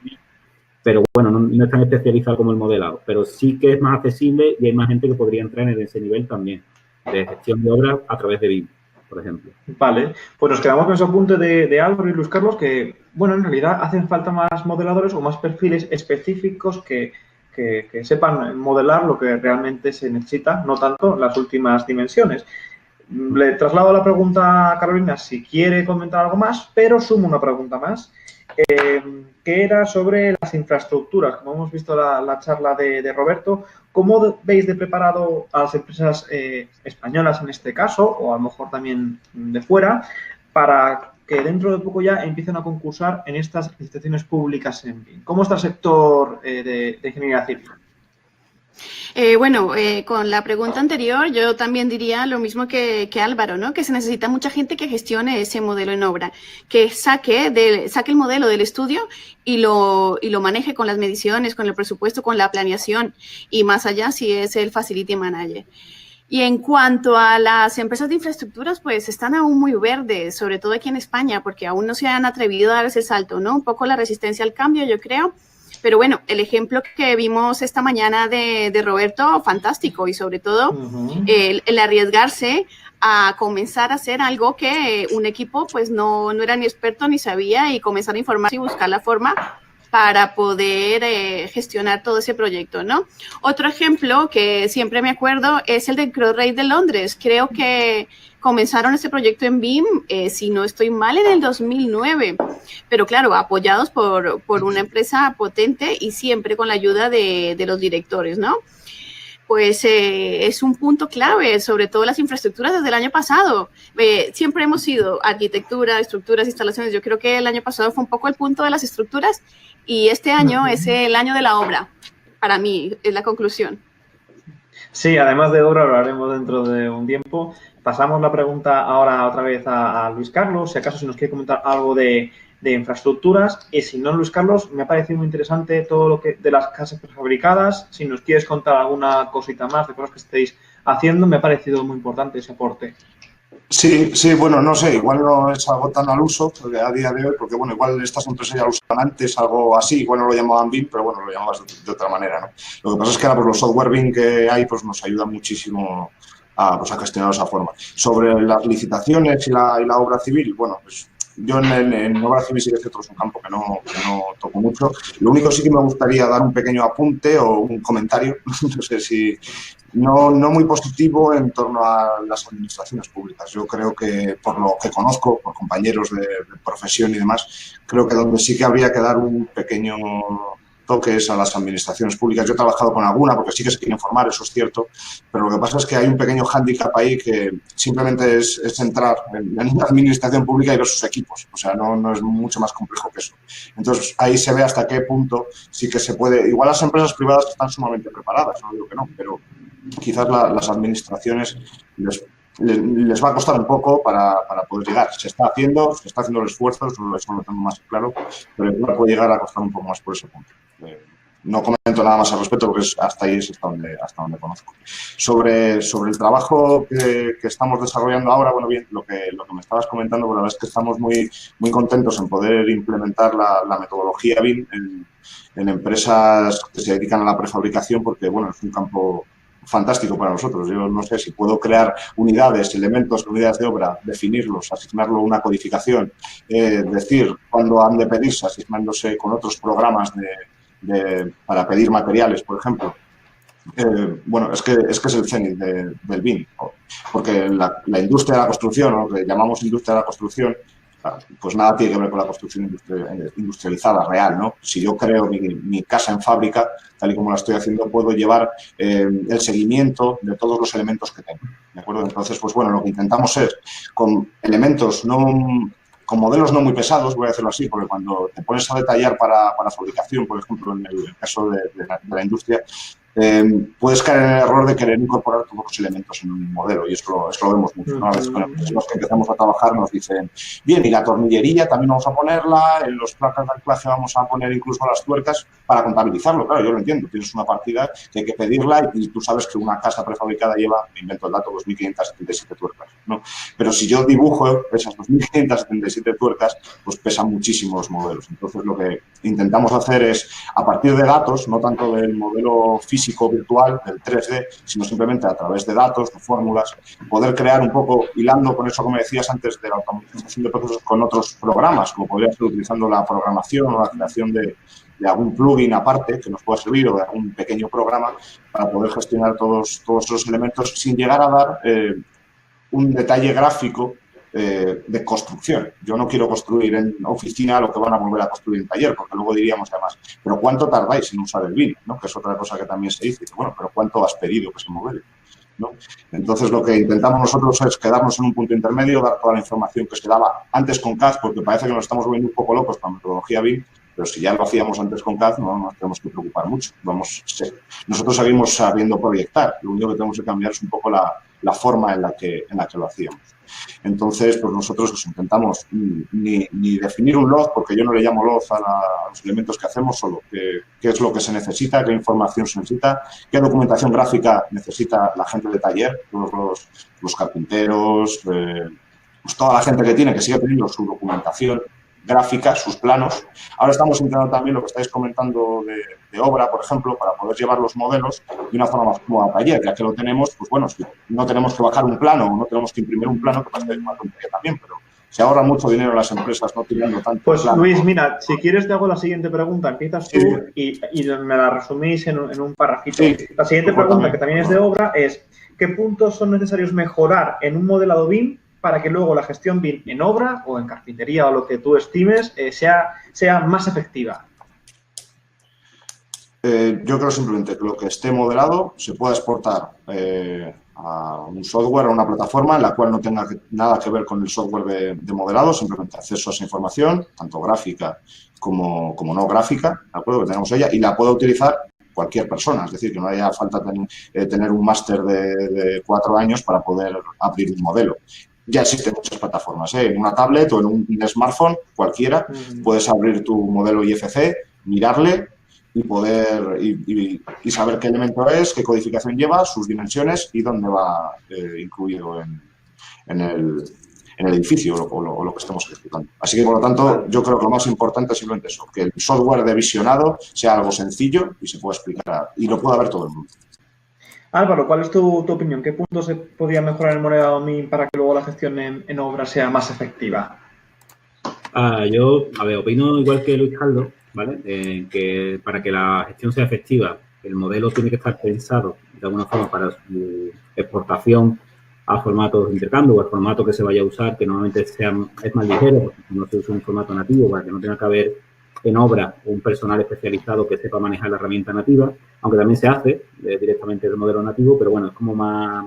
pero bueno, no es tan especializado como el modelado, pero sí que es más accesible y hay más gente que podría entrar en ese nivel también, de gestión de obra a través de BIM, por ejemplo. Vale, pues nos quedamos con ese apunte de Álvaro y Luis Carlos, que, bueno, en realidad hacen falta más modeladores o más perfiles específicos que sepan modelar lo que realmente se necesita, no tanto las últimas dimensiones. Le traslado la pregunta a Carolina si quiere comentar algo más, pero sumo una pregunta más, que era sobre las infraestructuras. Como hemos visto la charla de Roberto, ¿cómo veis de preparado a las empresas españolas en este caso, o a lo mejor también de fuera, para que dentro de poco ya empiecen a concursar en estas licitaciones públicas en BIM? ¿Cómo está el sector de ingeniería civil? Con la pregunta anterior, yo también diría lo mismo que Álvaro, ¿no? Que se necesita mucha gente que gestione ese modelo en obra, que saque el modelo del estudio y lo maneje con las mediciones, con el presupuesto, con la planeación y más allá si es el Facility Manager. Y en cuanto a las empresas de infraestructuras, pues están aún muy verdes, sobre todo aquí en España, porque aún no se han atrevido a dar ese salto, ¿no? Un poco la resistencia al cambio, yo creo. Pero bueno, el ejemplo que vimos esta mañana de Roberto, fantástico, y sobre todo el arriesgarse a comenzar a hacer algo que un equipo pues no era ni experto ni sabía, y comenzar a informarse y buscar la forma para poder gestionar todo ese proyecto, ¿no? Otro ejemplo que siempre me acuerdo es el de Crossrail de Londres. Creo que comenzaron este proyecto en BIM, si no estoy mal, en el 2009, pero claro, apoyados por una empresa potente y siempre con la ayuda de los directores, ¿no? pues es un punto clave, sobre todo las infraestructuras desde el año pasado. Siempre hemos sido arquitectura, estructuras, instalaciones. Yo creo que el año pasado fue un poco el punto de las estructuras y este año es el año de la obra. Para mí, es la conclusión. Sí, además de obra hablaremos dentro de un tiempo. Pasamos la pregunta ahora otra vez a Luis Carlos, si acaso si nos quiere comentar algo de infraestructuras. Y si no, Luis Carlos, me ha parecido muy interesante todo lo que de las casas prefabricadas. Si nos quieres contar alguna cosita más de cosas que estéis haciendo, me ha parecido muy importante ese aporte. Sí, sí, bueno, no sé, igual no es algo tan al uso a día de hoy, porque bueno, igual estas empresas ya lo usaban antes, algo así, igual no lo llamaban BIM, pero bueno, lo llamabas de otra manera, ¿no? Lo que pasa es que ahora pues, los software BIM que hay pues nos ayudan muchísimo a gestionar de esa forma. Sobre las licitaciones y la obra civil, bueno, pues yo en obra civil sí que es un campo que no toco mucho. Lo único sí que me gustaría dar un pequeño apunte o un comentario, no sé si... No muy positivo en torno a las administraciones públicas. Yo creo que, por lo que conozco, por compañeros de profesión y demás, creo que donde sí que habría que dar un pequeño toque es a las administraciones públicas. Yo he trabajado con alguna porque sí que se quieren formar, eso es cierto, pero lo que pasa es que hay un pequeño hándicap ahí que simplemente es entrar en una administración pública y ver sus equipos. O sea, no es mucho más complejo que eso. Entonces, ahí se ve hasta qué punto sí que se puede... Igual las empresas privadas están sumamente preparadas, no digo que no, pero quizás las administraciones les va a costar un poco para poder llegar. Se está haciendo el esfuerzo, eso lo tengo más claro, pero igual puede llegar a costar un poco más por ese punto. No comento nada más al respecto porque hasta ahí es hasta donde conozco. Sobre el trabajo que estamos desarrollando ahora, bueno, bien, lo que me estabas comentando, bueno, la verdad es que estamos muy contentos en poder implementar la metodología BIM en empresas que se dedican a la prefabricación porque, bueno, es un campo fantástico para nosotros. Yo no sé si puedo crear unidades, elementos, unidades de obra, definirlos, asignarlo a una codificación, decir cuándo han de pedirse, asignándose con otros programas para pedir materiales, por ejemplo. Bueno, es que es el cenit del BIM, porque la industria de la construcción, o lo que llamamos industria de la construcción, pues nada tiene que ver con la construcción industrializada, real, ¿no? Si yo creo mi casa en fábrica, tal y como la estoy haciendo, puedo llevar el seguimiento de todos los elementos que tengo, ¿de acuerdo? Entonces, pues bueno, lo que intentamos es, con elementos con modelos no muy pesados, voy a decirlo así, porque cuando te pones a detallar para fabricación, por ejemplo, en el caso de la industria, puedes caer en el error de querer incorporar todos los elementos en un modelo y eso lo vemos mucho, ¿no? A veces con los que empezamos a trabajar nos dicen, bien, y la tornillería también vamos a ponerla, en los placas de anclaje vamos a poner incluso las tuercas para contabilizarlo. Claro, yo lo entiendo, tienes una partida que hay que pedirla y tú sabes que una casa prefabricada lleva, me invento el dato, 2.577 tuercas, ¿no? Pero si yo dibujo esas 2.577 tuercas, pues pesan muchísimo los modelos. Entonces, lo que intentamos hacer es, a partir de datos, no tanto del modelo físico virtual, del 3D, sino simplemente a través de datos, de fórmulas, poder crear un poco, hilando con eso que me decías antes de la automatización de procesos con otros programas, como podría ser utilizando la programación o la creación de algún plugin aparte que nos pueda servir o de algún pequeño programa para poder gestionar todos esos elementos sin llegar a dar un detalle gráfico de construcción. Yo no quiero construir en oficina lo que van a volver a construir en taller, porque luego diríamos además, pero ¿cuánto tardáis en usar el BIM? ¿No? Que es otra cosa que también se dice. Bueno, pero ¿cuánto has pedido que se modele? ¿No? Entonces, lo que intentamos nosotros es quedarnos en un punto intermedio, dar toda la información que se daba antes con CAD, porque parece que nos estamos volviendo un poco locos con la metodología BIM, pero si ya lo hacíamos antes con CAD, no nos tenemos que preocupar mucho. Nosotros seguimos sabiendo proyectar, lo único que tenemos que cambiar es un poco la forma en la que lo hacíamos. Entonces, pues nosotros intentamos ni definir un log, porque yo no le llamo log a los elementos que hacemos, solo qué es lo que se necesita, qué información se necesita, qué documentación gráfica necesita la gente de taller, todos los carpinteros, pues toda la gente que sigue teniendo su documentación gráfica, sus planos. Ahora estamos intentando también lo que estáis comentando de obra, por ejemplo, para poder llevar los modelos de una forma más cómoda a taller, ya que lo tenemos, pues bueno, si no tenemos que bajar un plano o no tenemos que imprimir un plano, que pasa que es una tontería también, pero se ahorra mucho dinero en las empresas no tirando tanto. Pues plano. Luis, mira, si quieres te hago la siguiente pregunta, empiezas tú y me la resumís en un parrafito. Sí, la siguiente pregunta, que también es de obra, es ¿qué puntos son necesarios mejorar en un modelado BIM para que luego la gestión BIM en obra o en carpintería o lo que tú estimes sea más efectiva? Yo creo simplemente que lo que esté modelado se pueda exportar a un software, a una plataforma en la cual no tenga nada que ver con el software de modelado, simplemente acceso a esa información, tanto gráfica como no gráfica, ¿de acuerdo? Que tengamos ella y la pueda utilizar cualquier persona, es decir, que no haya falta tener un máster de 4 años para poder abrir un modelo. Ya existen muchas plataformas, ¿eh? En una tablet o en un smartphone, cualquiera, puedes abrir tu modelo IFC, mirarle y poder y saber qué elemento es, qué codificación lleva, sus dimensiones y dónde va incluido en el edificio o lo que estemos ejecutando. Así que, por lo tanto, yo creo que lo más importante es simplemente eso, que el software de visionado sea algo sencillo y se pueda explicar y lo pueda ver todo el mundo. Álvaro, ¿cuál es tu opinión? ¿Qué puntos se podría mejorar el modelado BIM para que luego la gestión en obra sea más efectiva? Yo, opino igual que Luis Carlos, ¿vale? Que para que la gestión sea efectiva, el modelo tiene que estar pensado de alguna forma para su exportación a formatos de intercambio o al formato que se vaya a usar, que normalmente es más ligero, porque no se usa un formato nativo, para que no tenga que haber en obra un personal especializado que sepa manejar la herramienta nativa, aunque también se hace directamente del modelo nativo, pero bueno, es como más...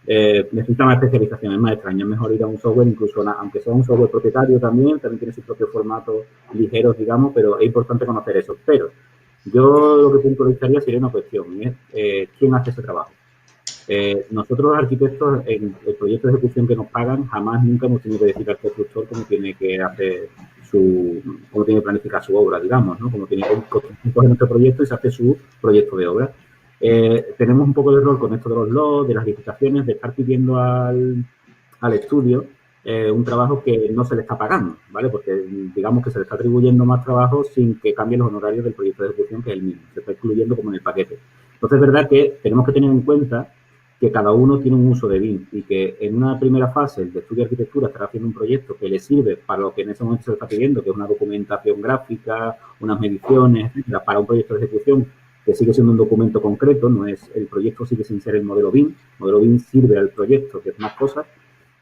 necesita más especialización, es más extraño, es mejor ir a un software, incluso aunque sea un software propietario también tiene sus propios formatos ligeros, digamos, pero es importante conocer eso. Pero yo lo que puntualizaría sería una cuestión, es ¿quién hace ese trabajo? Nosotros los arquitectos en el proyecto de ejecución que nos pagan jamás nunca hemos tenido que decir al constructor cómo tiene que hacer cómo tiene que planificar su obra, digamos, ¿no? Cómo tiene que coger nuestro proyecto y se hace su proyecto de obra. Tenemos un poco de error con esto de los lots, de las licitaciones, de estar pidiendo al estudio un trabajo que no se le está pagando, ¿vale? Porque digamos que se le está atribuyendo más trabajo sin que cambien los honorarios del proyecto de ejecución, que es el mismo, se está incluyendo como en el paquete. Entonces es verdad que tenemos que tener en cuenta que cada uno tiene un uso de BIM y que en una primera fase el de estudio de arquitectura estará haciendo un proyecto que le sirve para lo que en ese momento se le está pidiendo, que es una documentación gráfica, unas mediciones, etcétera, para un proyecto de ejecución que sigue siendo un documento concreto, no es el proyecto sigue sin ser el modelo BIM. El modelo BIM sirve al proyecto, que es más cosas,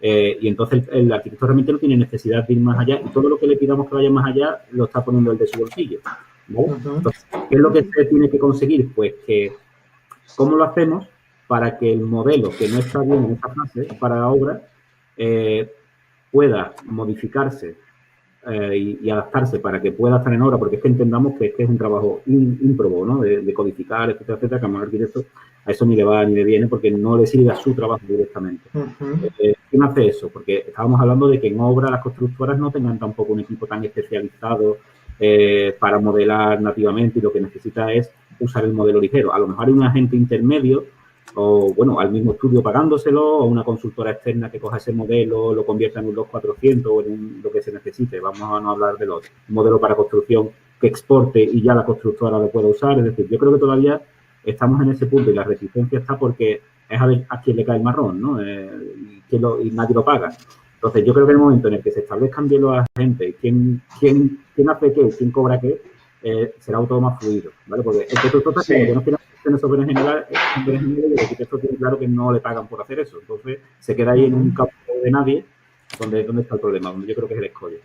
y entonces el arquitecto realmente no tiene necesidad de ir más allá y todo lo que le pidamos que vaya más allá lo está poniendo el de su bolsillo, ¿vale? Entonces, ¿qué es lo que se tiene que conseguir? Pues que, ¿cómo lo hacemos para que el modelo que no está bien en esta fase para la obra pueda modificarse y adaptarse para que pueda estar en obra? Porque es que entendamos que es un trabajo ímprobo, ¿no? De codificar, etcétera, etcétera, que a un arquitecto a eso ni le va ni le viene porque no le sirve a su trabajo directamente. ¿Quién hace eso? Porque estábamos hablando de que en obra las constructoras no tengan tampoco un equipo tan especializado para modelar nativamente y lo que necesita es usar el modelo ligero. A lo mejor hay un agente intermedio o, bueno, al mismo estudio pagándoselo o una consultora externa que coja ese modelo, lo convierta en un 2400 o en lo que se necesite. Vamos a no hablar de un modelo para construcción que exporte y ya la constructora lo pueda usar. Es decir, yo creo que todavía estamos en ese punto y la resistencia está porque es a ver a quién le cae el marrón, ¿no? Y nadie lo paga. Entonces, yo creo que en el momento en el que se establezcan bien los agentes, quién hace qué, quién cobra qué, será todo más fluido, ¿vale? Porque el constructor está como que no quiere hacer eso en general, y el arquitecto tiene claro que no le pagan por hacer eso. Entonces, se queda ahí en un campo de nadie, donde está el problema, donde yo creo que es el escollo.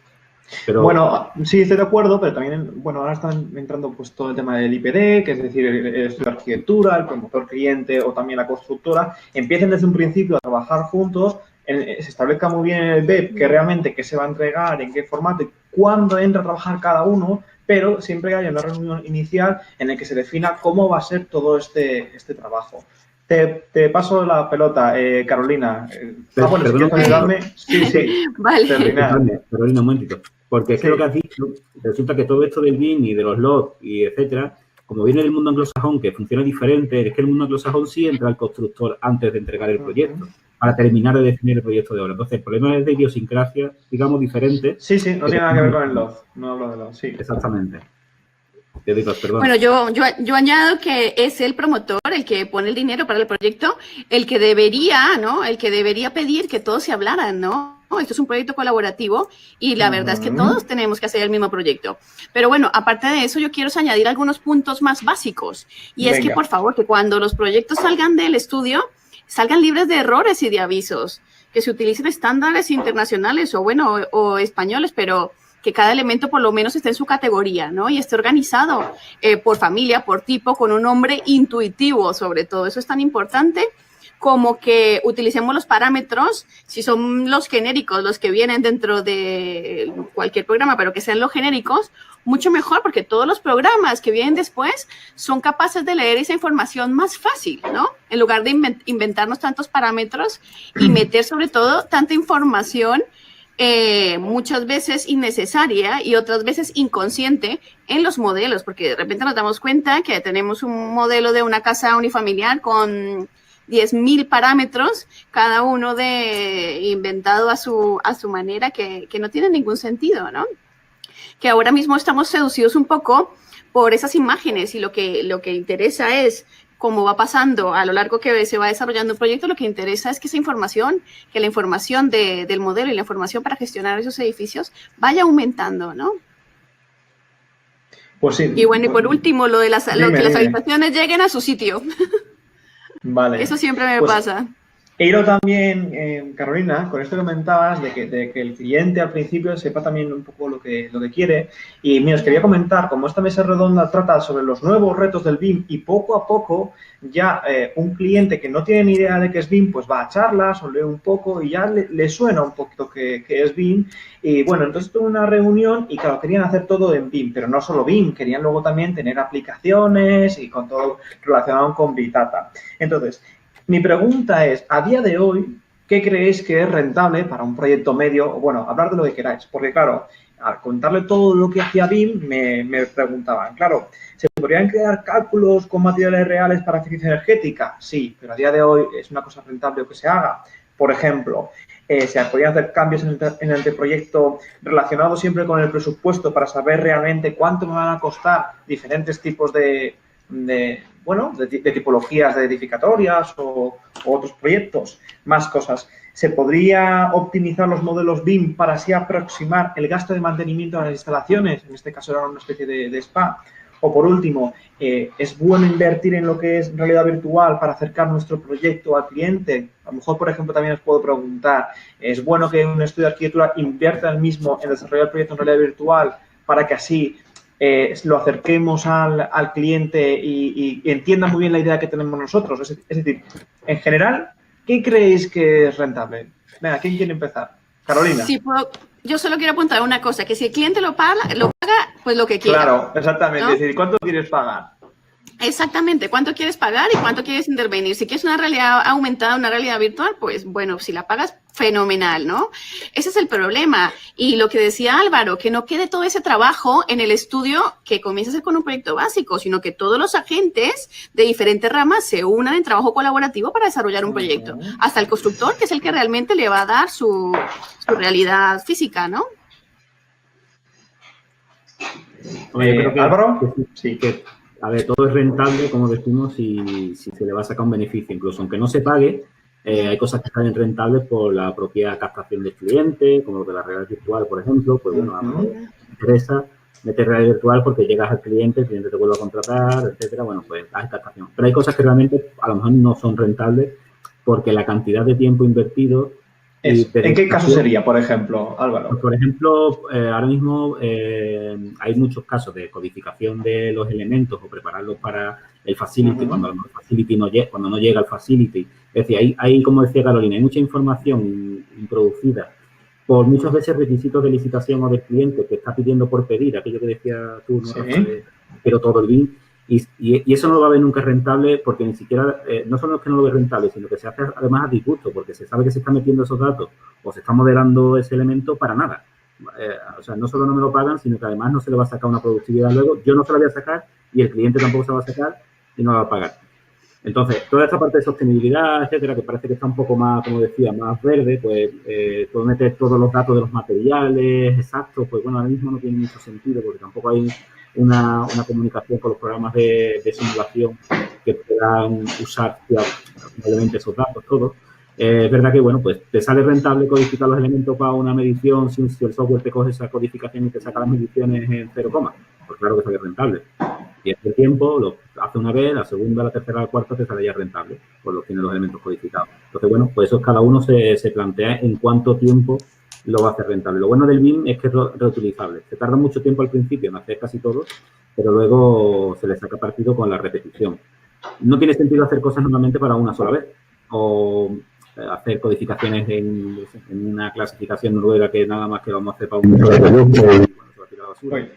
Pero, bueno, sí, estoy de acuerdo, pero también, bueno, ahora están entrando pues todo el tema del IPD, que es decir, el estudio de arquitectura, el promotor cliente o también la constructora, empiecen desde un principio a trabajar juntos, se establezca muy bien en el BEP que realmente qué se va a entregar, en qué formato y cuándo entra a trabajar cada uno, pero siempre haya una reunión inicial en la que se defina cómo va a ser todo este trabajo. Te paso la pelota, Carolina. Bueno, si quieres ayudarme. Sí. Vale. Carolina, un momentito. Porque es que lo que has dicho, resulta que todo esto del BIM y de los lots y etcétera, como viene del mundo anglosajón, que funciona diferente, es que el mundo anglosajón sí entra al constructor antes de entregar el proyecto, para terminar de definir el proyecto de obra. Entonces, el problema es de idiosincrasia, digamos, diferente. Sí, no tiene nada que ver con el lot. No hablo de lot, sí. Exactamente. Te digo, perdón. Bueno, yo añado que es el promotor, el que pone el dinero para el proyecto, el que debería, ¿no? El que debería pedir que todos se hablaran, ¿no? Esto es un proyecto colaborativo y la verdad es que todos tenemos que hacer el mismo proyecto. Pero bueno, aparte de eso, yo quiero añadir algunos puntos más básicos. Y es que, por favor, que cuando los proyectos salgan del estudio, salgan libres de errores y de avisos, que se utilicen estándares internacionales o españoles, pero que cada elemento por lo menos esté en su categoría, ¿no? Y esté organizado por familia, por tipo, con un nombre intuitivo sobre todo. Eso es tan importante como que utilicemos los parámetros, si son los genéricos, los que vienen dentro de cualquier programa, pero que sean los genéricos, mucho mejor, porque todos los programas que vienen después son capaces de leer esa información más fácil, ¿no? En lugar de inventarnos tantos parámetros y meter sobre todo tanta información muchas veces innecesaria y otras veces inconsciente en los modelos, porque de repente nos damos cuenta que tenemos un modelo de una casa unifamiliar con 10.000 parámetros, cada uno inventado a su manera, que no tiene ningún sentido, ¿no? Que ahora mismo estamos seducidos un poco por esas imágenes y lo que interesa es, como va pasando a lo largo que se va desarrollando un proyecto, lo que interesa es que esa información, que la información del modelo y la información para gestionar esos edificios vaya aumentando, ¿no? Pues sí. Y bueno, y por último, lo que las habitaciones lleguen a su sitio. Vale. Eso siempre me pasa. He ido también, Carolina, con esto que comentabas, de que el cliente al principio sepa también un poco lo que quiere. Y mira, os quería comentar, como esta mesa redonda trata sobre los nuevos retos del BIM y poco a poco ya un cliente que no tiene ni idea de qué es BIM, pues va a charlas o lee un poco y ya le suena un poquito que es BIM. Y bueno, entonces tuve una reunión y claro, querían hacer todo en BIM, pero no solo BIM, querían luego también tener aplicaciones y con todo relacionado con Big Data. Entonces, mi pregunta es, a día de hoy, ¿qué creéis que es rentable para un proyecto medio? O bueno, hablar de lo que queráis, porque claro, al contarle todo lo que hacía BIM, me preguntaban, claro, ¿se podrían crear cálculos con materiales reales para eficiencia energética? Sí, pero a día de hoy es una cosa rentable que se haga. Por ejemplo, se podrían hacer cambios en el anteproyecto relacionados siempre con el presupuesto para saber realmente cuánto me van a costar diferentes tipos de tipologías de edificatorias o otros proyectos, más cosas. ¿Se podría optimizar los modelos BIM para así aproximar el gasto de mantenimiento de las instalaciones? En este caso era una especie de spa. O por último, ¿es bueno invertir en lo que es realidad virtual para acercar nuestro proyecto al cliente? A lo mejor, por ejemplo, también os puedo preguntar, ¿es bueno que un estudio de arquitectura invierta el mismo en desarrollar el proyecto en realidad virtual para que así lo acerquemos al cliente y entienda muy bien la idea que tenemos nosotros? Es decir, en general, ¿qué creéis que es rentable? Venga, ¿quién quiere empezar? Carolina. Sí, yo solo quiero apuntar una cosa, que si el cliente lo paga, pues lo que quiera. Claro, exactamente. ¿No? Es decir, ¿cuánto quieres pagar? Exactamente, ¿cuánto quieres pagar y cuánto quieres intervenir? Si quieres una realidad aumentada, una realidad virtual, pues bueno, si la pagas, fenomenal, ¿no? Ese es el problema. Y lo que decía Álvaro, que no quede todo ese trabajo en el estudio que comienza a ser con un proyecto básico, sino que todos los agentes de diferentes ramas se unan en trabajo colaborativo para desarrollar un proyecto. Hasta el constructor, que es el que realmente le va a dar su realidad física, ¿no? Oye, yo creo que, Álvaro, sí, que a ver, todo es rentable, como decimos, si se le va a sacar un beneficio. Incluso aunque no se pague, hay cosas que salen rentables por la propia captación del cliente, como lo de la realidad virtual, por ejemplo. Pues bueno, a mí me interesa meter realidad virtual porque llegas al cliente, el cliente te vuelve a contratar, etcétera. Bueno, pues hay captación. Pero hay cosas que realmente a lo mejor no son rentables porque la cantidad de tiempo invertido... ¿En qué caso sería, por ejemplo, Álvaro? Pues, por ejemplo, ahora mismo hay muchos casos de codificación de los elementos o prepararlos para el facility, cuando no llega al facility. Es decir, hay, como decía Carolina, hay mucha información introducida por muchas veces requisitos de licitación o del cliente que está pidiendo por pedir, aquello que decía tú, ¿no? Sí. Pero todo el BIM. Y eso no lo va a ver nunca rentable porque ni siquiera, no solo es que no lo ve rentable, sino que se hace además a disgusto porque se sabe que se está metiendo esos datos o se está modelando ese elemento para nada. O sea, no solo no me lo pagan, sino que además no se le va a sacar una productividad luego. Yo no se la voy a sacar y el cliente tampoco se la va a sacar y no la va a pagar. Entonces, toda esta parte de sostenibilidad, etcétera, que parece que está un poco más, como decía, más verde, pues todo meter todos los datos de los materiales exactos, pues bueno, ahora mismo no tiene mucho sentido porque tampoco hay una comunicación con los programas de simulación que puedan usar probablemente esos datos todos. Es verdad que, bueno, pues te sale rentable codificar los elementos para una medición si el software te coge esa codificación y te saca las mediciones en 0, pues claro que sale rentable. Y el tiempo lo hace una vez, la segunda, la tercera, la cuarta te sale ya rentable, pues lo tiene los elementos codificados. Entonces, bueno, pues eso cada uno se plantea en cuánto tiempo lo va a hacer rentable. Lo bueno del BIM es que es reutilizable. Se tarda mucho tiempo al principio en hacer casi todo, pero luego se le saca partido con la repetición. No tiene sentido hacer cosas normalmente para una sola vez o hacer codificaciones en una clasificación noruega que nada más que vamos a hacer para un solo producto y bueno, se va a tirar a la basura.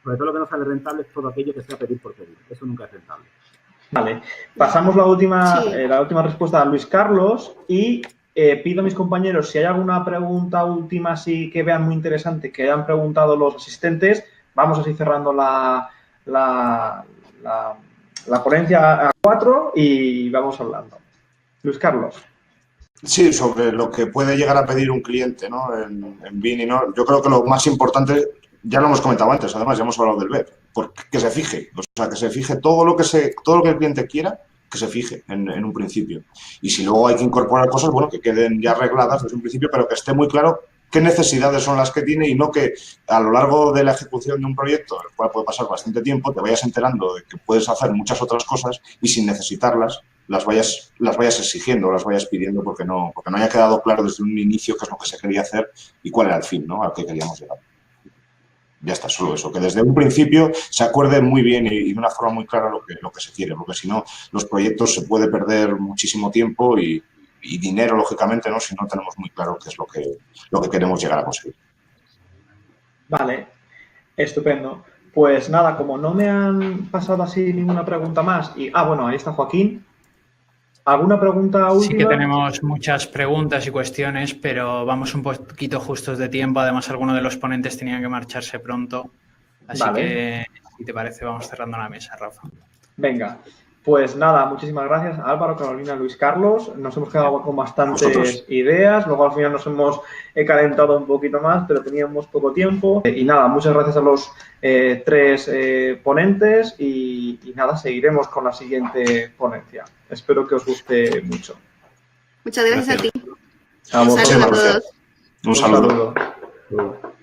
Sobre todo lo que no sale rentable es todo aquello que sea pedir por pedir. Eso nunca es rentable. Vale, pasamos la última respuesta a Luis Carlos y pido a mis compañeros si hay alguna pregunta última así que vean muy interesante que hayan preguntado los asistentes. Vamos así cerrando la ponencia a 4 y vamos hablando. Luis Carlos. Sí, sobre lo que puede llegar a pedir un cliente, ¿no? En BIM, ¿no? Yo creo que lo más importante, ya lo hemos comentado antes, además ya hemos hablado del BEP, que se fije, o sea, que se fije todo lo que el cliente quiera, que se fije en un principio. Y si luego hay que incorporar cosas, bueno, que queden ya arregladas desde un principio, pero que esté muy claro qué necesidades son las que tiene y no que a lo largo de la ejecución de un proyecto, el cual puede pasar bastante tiempo, te vayas enterando de que puedes hacer muchas otras cosas y sin necesitarlas las vayas exigiendo, las vayas pidiendo porque no haya quedado claro desde un inicio qué es lo que se quería hacer y cuál era el fin, ¿no? Al que queríamos llegar. Ya está, solo eso, que desde un principio se acuerde muy bien y de una forma muy clara lo que se quiere, porque si no, los proyectos se puede perder muchísimo tiempo y dinero, lógicamente, ¿no? Si no tenemos muy claro qué es lo que queremos llegar a conseguir. Vale, estupendo. Pues nada, como no me han pasado así ninguna pregunta más y... bueno, ahí está Joaquín. ¿Alguna pregunta última? Sí que tenemos muchas preguntas y cuestiones, pero vamos un poquito justos de tiempo. Además, algunos de los ponentes tenían que marcharse pronto. Así que, si te parece, vamos cerrando la mesa, Rafa. Venga, pues nada, muchísimas gracias a Álvaro, Carolina, Luis Carlos. Nos hemos quedado con bastantes ideas. Luego al final nos hemos calentado un poquito más, pero teníamos poco tiempo. Y nada, muchas gracias a los 3 ponentes y nada, seguiremos con la siguiente ponencia. Espero que os guste mucho. Muchas gracias a ti. A vosotros. Un saludo a todos. Un saludo.